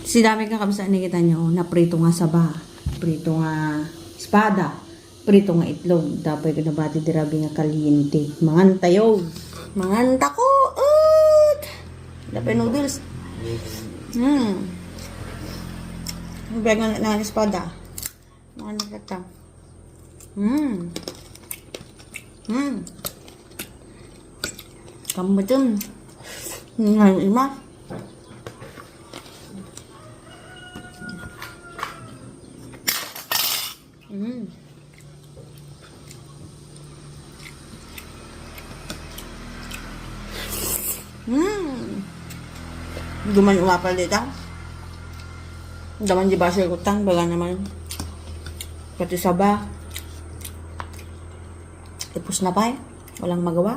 Si dami kang kabisa nakita nyo, na prito nga saba, prito nga espada, prito nga itlog, dapat ka nabati dirabi nga kaliente. Mangan tayo, mangan tako, dapat noodles. Baga nga espada. Mangan na kata. Kamu betul. Ngayon ima. Duman umapal dito. Daman di basel utang baga naman. Pati saba. Tapos na pa eh. Walang magawa.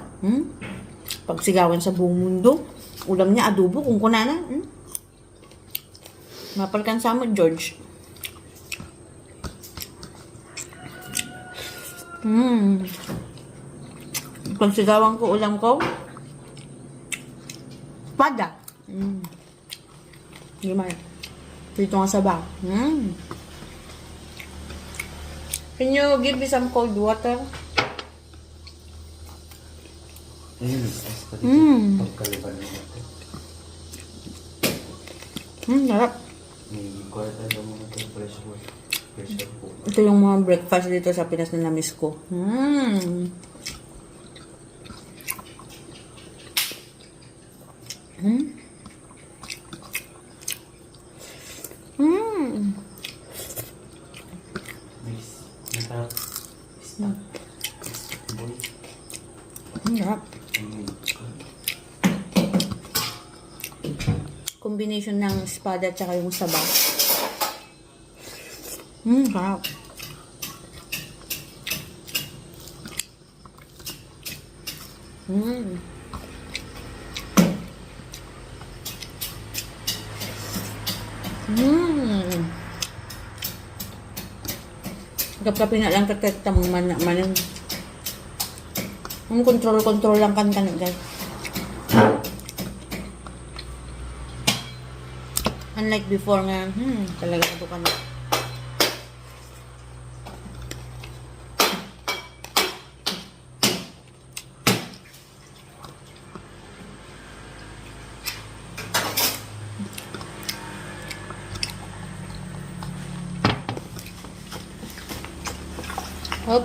Pagsigawan sa buong mundo. Ulam niya adobo kung kunana. Mapal kan sama George. Pagsigawan ko ulam ko. Pada. Gimana? Dito nga saba. Can you give me some cold water? Sarap. Ito yung mga breakfast dito sa Pinas na namiss ko. Sarap. Combination ng espada at saka yung saba. Sarap. Kapkapi na lang katekta mong manin. Ang control lang kan guys. Unlike before nga, talaga ito ka na. Hop.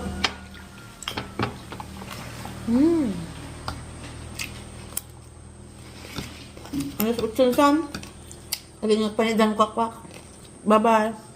Ano sa utsan? Lagi nga panidan kwak-kwak. Bye-bye.